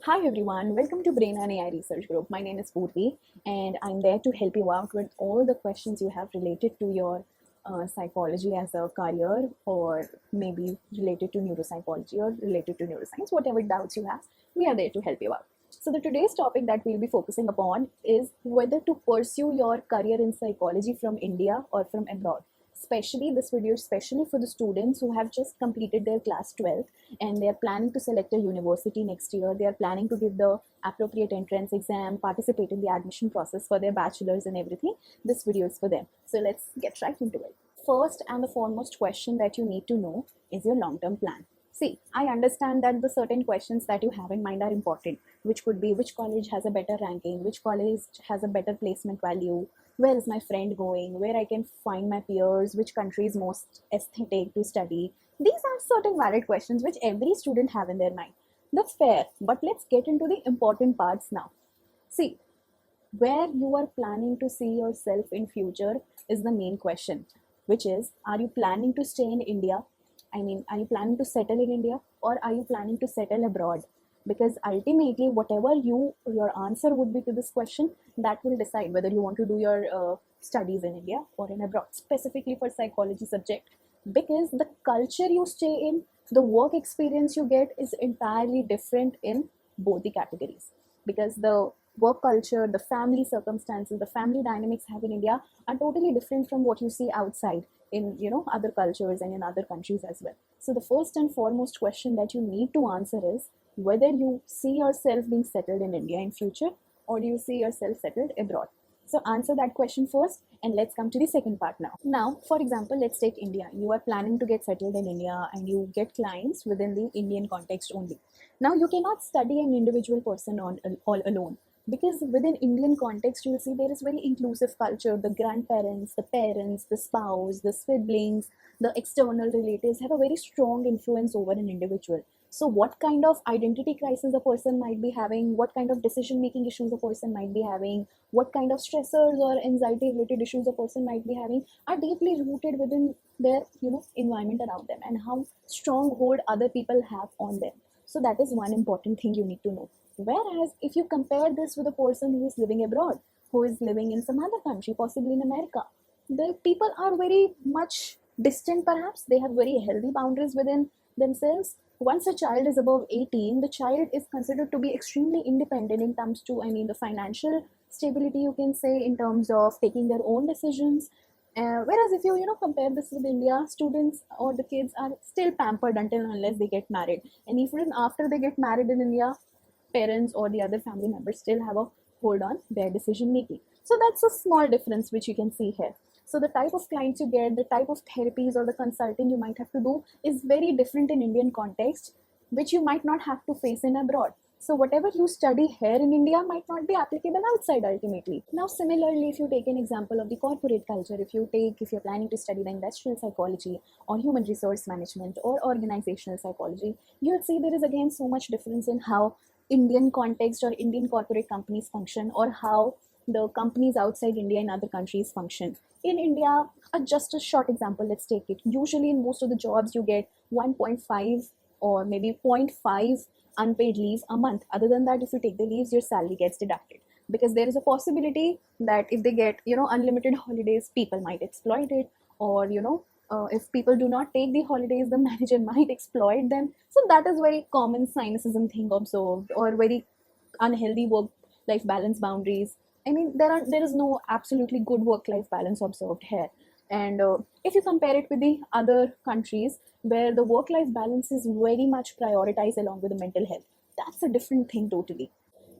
Hi everyone, welcome to Brain and AI Research Group. My name is Purvi and I'm there to help you out with all the questions you have related to your psychology as a career, or maybe related to neuropsychology or related to neuroscience. Whatever doubts you have, we are there to help you out. So the today's topic that we'll be focusing upon is whether to pursue your career in psychology from India or from abroad. Especially this video, especially for the students who have just completed their class 12 and they are planning to select a university next year. They are planning to give the appropriate entrance exam, participate in the admission process for their bachelor's and everything. This video is for them. So let's get right into it. First and the foremost question that you need to know is your long-term plan. See, I understand that the certain questions that you have in mind are important, which could be which college has a better ranking, which college has a better placement value, where is my friend going, where I can find my peers, which country is most aesthetic to study. These are certain valid questions which every student have in their mind. That's fair, but let's get into the important parts now. See, where you are planning to see yourself in future is the main question, which is, are you planning to stay in India? I mean, are you planning to settle in India, or are you planning to settle abroad? Because ultimately whatever your answer would be to this question, that will decide whether you want to do your studies in India or in abroad, specifically for psychology subject. Because the culture you stay in, the work experience you get is entirely different in both the categories. Because the work culture, the family circumstances, the family dynamics have in India are totally different from what you see outside in other cultures and in other countries as well. So the first and foremost question that you need to answer is whether you see yourself being settled in India in future, or do you see yourself settled abroad. So answer that question first, and let's come to the second part now. Now, for example, let's take India. You are planning to get settled in India and you get clients within the Indian context only. Now, you cannot study an individual person on all alone, because within Indian context you'll see there is very inclusive culture. The grandparents, the parents, the spouse, the siblings, the external relatives have a very strong influence over an individual. So what kind of identity crisis a person might be having, what kind of decision making issues a person might be having, what kind of stressors or anxiety related issues a person might be having are deeply rooted within their environment around them, and how strong hold other people have on them. So that is one important thing you need to know. Whereas if you compare this with a person who is living abroad, who is living in some other country, possibly in America, the people are very much distant perhaps. They have very healthy boundaries within themselves. Once a child is above 18, the child is considered to be extremely independent in terms to, I mean, the financial stability, you can say, in terms of taking their own decisions. Whereas if you compare this with India, students or the kids are still pampered until unless they get married, and even after they get married in India, parents or the other family members still have a hold on their decision making. So that's a small difference which you can see here. So the type of clients you get, the type of therapies or the consulting you might have to do is very different in Indian context, which you might not have to face in abroad. So whatever you study here in India might not be applicable outside ultimately. Now, similarly, if you take an example of the corporate culture, if you're planning to study the industrial psychology or human resource management or organizational psychology, you'll see there is again so much difference in how Indian context or Indian corporate companies function, or how the companies outside India in other countries function. In India, just a short example, let's take it. Usually, in most of the jobs, you get 1.5 or maybe zero point 0.5 unpaid leave a month. Other than that, if you take the leaves, your salary gets deducted, because there is a possibility that if they get unlimited holidays, people might exploit it, or if people do not take the holidays, the manager might exploit them. So that is very common cynicism thing observed, or very unhealthy work life balance boundaries. I mean, there is no absolutely good work life balance observed here. And if you compare it with the other countries where the work life balance is very much prioritized along with the mental health, that's a different thing totally.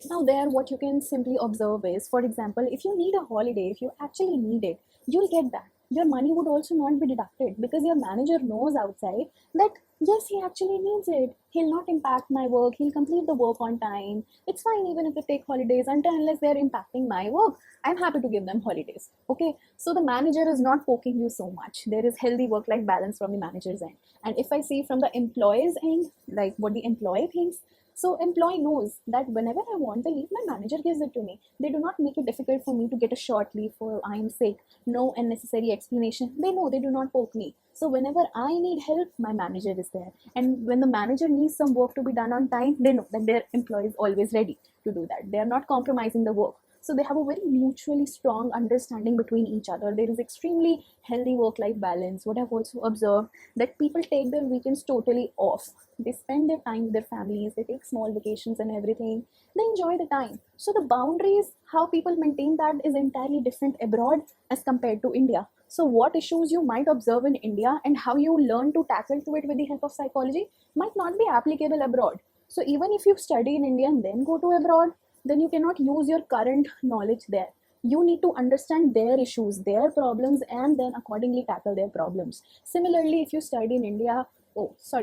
Now, there, what you can simply observe is, for example, if you need a holiday, if you actually need it, you'll get that. Your money would also not be deducted, because your manager knows outside that yes, he actually needs it. He'll not impact my work. He'll complete the work on time. It's fine even if they take holidays, until unless they're impacting my work. I'm happy to give them holidays. Okay, so the manager is not poking you so much. There is healthy work-life balance from the manager's end. And if I see from the employer's end, like what the employee thinks, So employee knows that whenever I want the leave, my manager gives it to me. They do not make it difficult for me to get a short leave for I am sick, no unnecessary explanation. They know, they do not poke me. So whenever I need help, my manager is there. And when the manager needs some work to be done on time, they know that their employee is always ready to do that. They are not compromising the work. So they have a very mutually strong understanding between each other. There is extremely healthy work-life balance. What I've also observed, that people take their weekends totally off. They spend their time with their families, they take small vacations and everything. They enjoy the time. So the boundaries, how people maintain that is entirely different abroad as compared to India. So what issues you might observe in India and how you learn to tackle to it with the help of psychology might not be applicable abroad. So even if you study in India and then go to abroad, then you cannot use your current knowledge there. You need to understand their issues, their problems, and then accordingly tackle their problems. Similarly, if you study in India,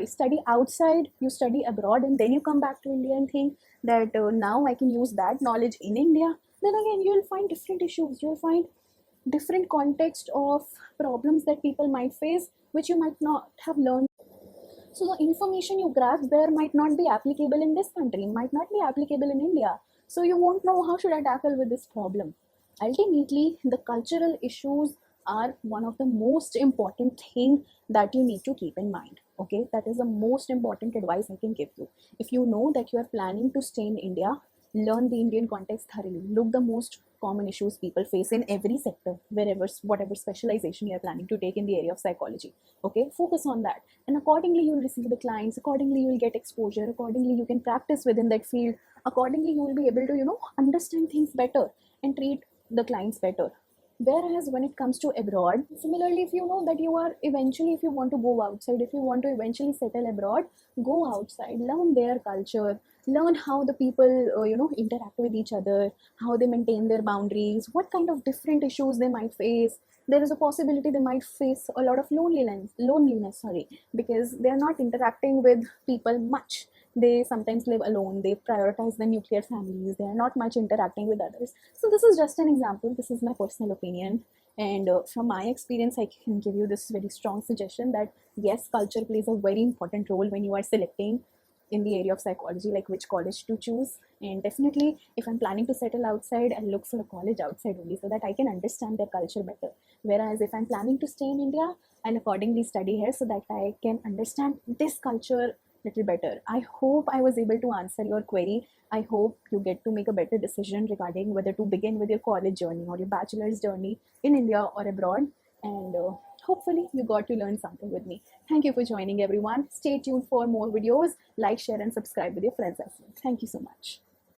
study outside, you study abroad, and then you come back to India and think that now I can use that knowledge in India, then again you'll find different issues. You'll find different context of problems that people might face, which you might not have learned. So the information you grasp there might not be applicable in this country, might not be applicable in India. So you won't know how should I tackle with this problem. Ultimately, the cultural issues are one of the most important thing that you need to keep in mind. Okay, that is the most important advice I can give you. If you know that you are planning to stay in India, learn the Indian context thoroughly. Look the most common issues people face in every sector, wherever, whatever specialization you are planning to take in the area of psychology. Okay, focus on that, and accordingly you'll receive the clients. Accordingly, you'll get exposure. Accordingly, you can practice within that field. Accordingly, you will be able to understand things better and treat the clients better. Whereas when it comes to abroad, similarly, if you know that you are eventually, if you want to go outside, if you want to eventually settle abroad, go outside, learn their culture, learn how the people interact with each other, how they maintain their boundaries, what kind of different issues they might face. There is a possibility they might face a lot of loneliness, sorry, because they are not interacting with people much. They sometimes live alone, they prioritize the nuclear families, they are not much interacting with others. So this is just an example, this is my personal opinion, and from my experience I can give you this very strong suggestion that yes, culture plays a very important role when you are selecting in the area of psychology, like which college to choose. And definitely, if I'm planning to settle outside, I'll look for a college outside only so that I can understand their culture better. Whereas if I'm planning to stay in India, I'll accordingly study here so that I can understand this culture little better. I hope I was able to answer your query. I hope you get to make a better decision regarding whether to begin with your college journey or your bachelor's journey in India or abroad. And hopefully you got to learn something with me. Thank you for joining, everyone. Stay tuned for more videos. Like, share, and subscribe with your friends as well. Thank you so much.